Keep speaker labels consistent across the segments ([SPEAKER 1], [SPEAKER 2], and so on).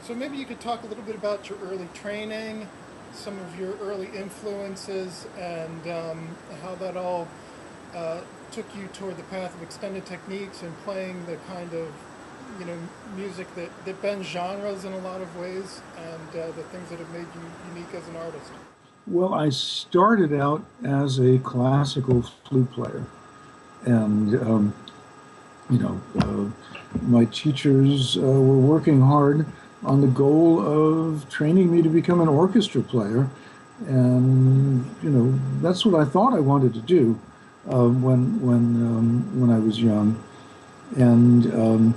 [SPEAKER 1] So maybe you could talk a little bit about your early training, some of your early influences, and how that all uh, took you toward the path of extended techniques and playing the kind of you know music that bends genres in a lot of ways, and the things that have made you unique as an artist.
[SPEAKER 2] Well, I started out as a classical flute player, and you know, my teachers were working hard on the goal of training me to become an orchestra player, and that's what I thought I wanted to do when I was young. And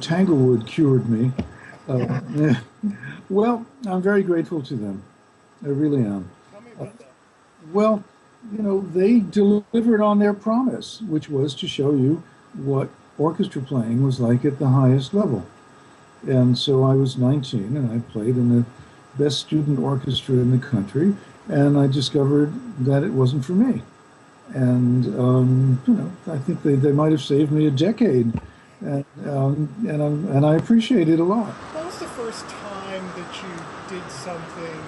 [SPEAKER 2] Tanglewood cured me. Uh, well, I'm very grateful to them. I really am.
[SPEAKER 1] Tell me
[SPEAKER 2] Uh,
[SPEAKER 1] about that.
[SPEAKER 2] well, they delivered on their promise, which was to show you what orchestra playing was like at the highest level. And so I was 19 and I played in the best student orchestra in the country, and I discovered that it wasn't for me. And I think they might have saved me a decade, and I appreciate it a lot.
[SPEAKER 1] What was the first time that you did something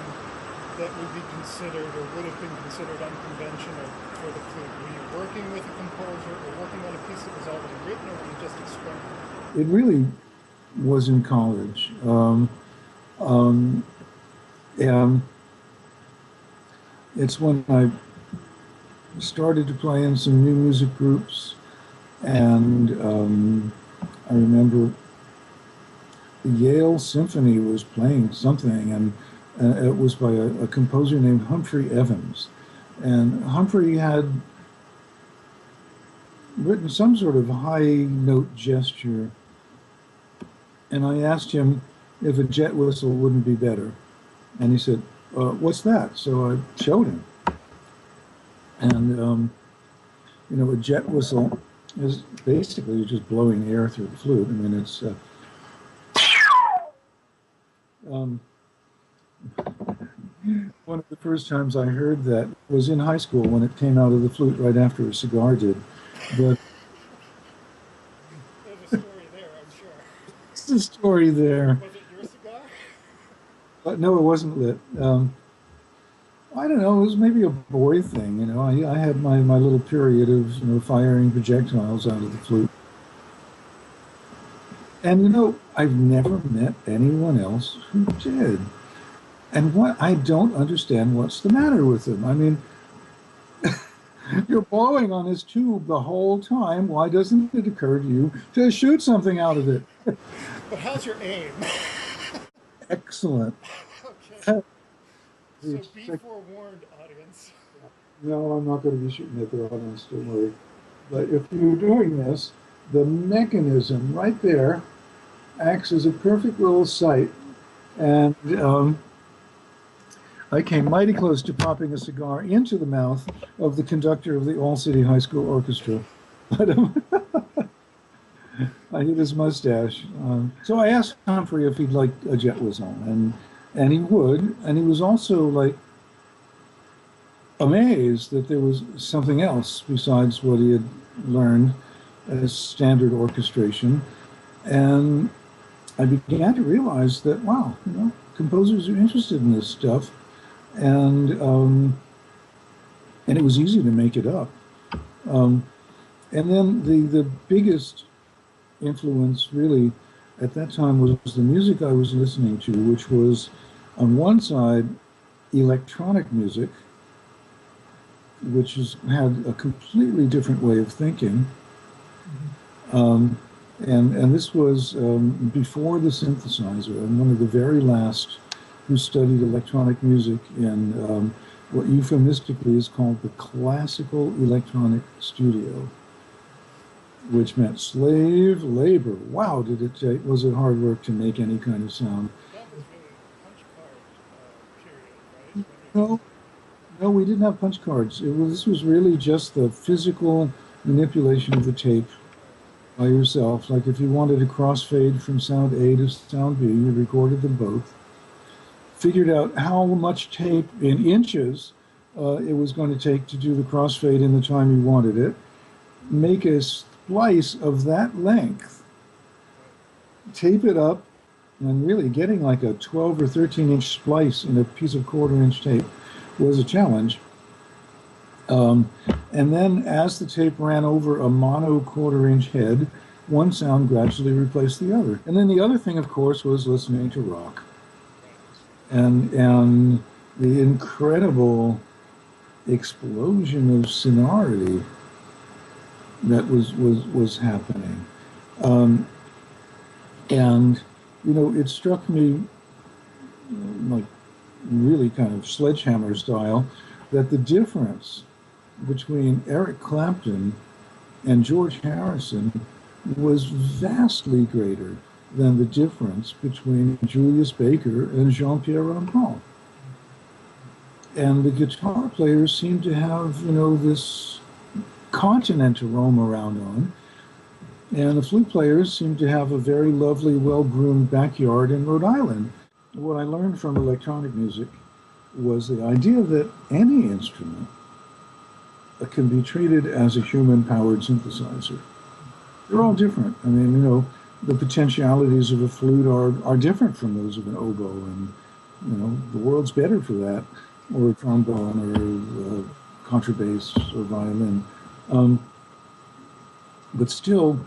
[SPEAKER 1] that would be considered or would have been considered unconventional for the flute? Were you working with a composer or working on a piece that was already written, or were you just experimenting?
[SPEAKER 2] It really was in college, um, and it's when I started to play in some new music groups, and I remember the Yale Symphony was playing something, and it was by a composer named Humphrey Evans. And Humphrey had written some sort of high note gesture, and I asked him if a jet whistle wouldn't be better. And he said, "What's that?" So I showed him. And, a jet whistle is basically just blowing air through the flute. I mean, it's um, one of the first times I heard that was in high school when it came out of the flute right after a cigar did. But
[SPEAKER 1] There's a story there, I'm sure.
[SPEAKER 2] it's the story there.
[SPEAKER 1] Was it your cigar?
[SPEAKER 2] But no, it wasn't lit. I don't know. It was maybe a boy thing. I had my little period of firing projectiles out of the flute. And I've never met anyone else who did. And what I don't understand what's the matter with them. I mean, you're blowing on this tube the whole time. Why doesn't it occur to you to shoot something out of it?
[SPEAKER 1] But how's your aim?
[SPEAKER 2] Excellent.
[SPEAKER 1] Okay. So
[SPEAKER 2] It's
[SPEAKER 1] be
[SPEAKER 2] like,
[SPEAKER 1] forewarned, audience.
[SPEAKER 2] no, I'm not going to be shooting at the audience, don't worry. But if you're doing this, the mechanism right there acts as a perfect little sight. And I came mighty close to popping a cigar into the mouth of the conductor of the All City High School Orchestra. But I hit his mustache. So I asked Humphrey if he'd like a jet whistle, and he would. And he was also like amazed that there was something else besides what he had learned as standard orchestration. And I began to realize that, wow, composers are interested in this stuff, and it was easy to make it up. Um, and then the biggest influence really at that time was the music I was listening to, which was on one side electronic music, had a completely different way of thinking. Um, and this was before the synthesizer. I'm one of the very last who studied electronic music in what euphemistically is called the classical electronic studio, which meant slave labor. Wow, was it hard work to make any kind of sound?
[SPEAKER 1] That was really a punch card period, right? When
[SPEAKER 2] No, no, we didn't have punch cards. This was really just the physical manipulation of the tape by yourself. Like if you wanted a crossfade from sound A to sound B, you recorded them both, figured out how much tape in inches it was going to take to do the crossfade in the time you wanted it, make a splice of that length, tape it up, And really getting like a 12 or 13-inch splice in a piece of quarter-inch tape was a challenge. Um, and then as the tape ran over a mono quarter-inch head, one sound gradually replaced the other. And then the other thing, of course, was listening to rock and the incredible explosion of sonority that was happening. Um, and it struck me like really kind of sledgehammer style that the difference between Eric Clapton and George Harrison was vastly greater than the difference between Julius Baker and Jean-Pierre Rampal. And the guitar players seemed to have, this continent to roam around on. And the flute players seemed to have a very lovely, well-groomed backyard in Rhode Island. What I learned from electronic music was the idea that any instrument can be treated as a human-powered synthesizer. They're all different. I mean, the potentialities of a flute are different from those of an oboe, and the world's better for that, or a trombone, or contrabass, or violin. But still,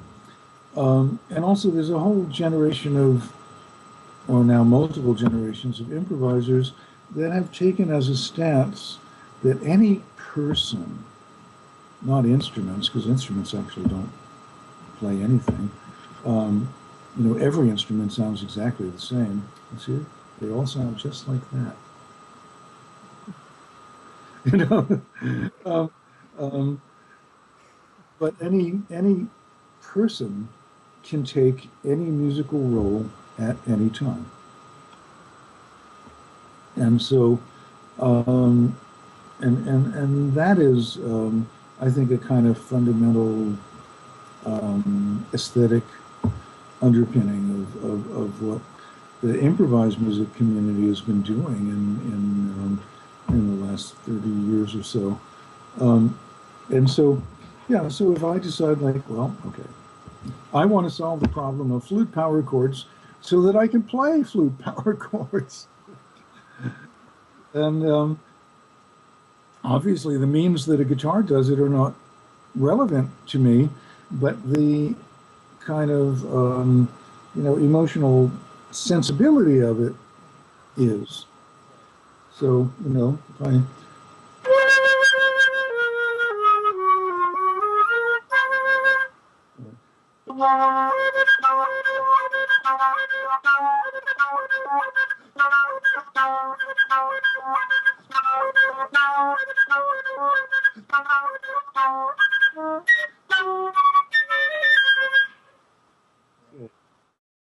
[SPEAKER 2] and also there's a whole generation of, or now multiple generations of improvisers that have taken as a stance that any person, not instruments, because instruments actually don't play anything. Every instrument sounds exactly the same. You see, they all sound just like that. You know, um, um, but any person can take any musical role at any time, and so and that is, I think, a kind of fundamental aesthetic underpinning of what the improvised music community has been doing in the last 30 years or so. And so, yeah, so if I decide, like, well, okay, I want to solve the problem of flute power chords so that I can play flute power chords. And obviously, the means that a guitar does it are not relevant to me, but the kind of emotional sensibility of it is. So if I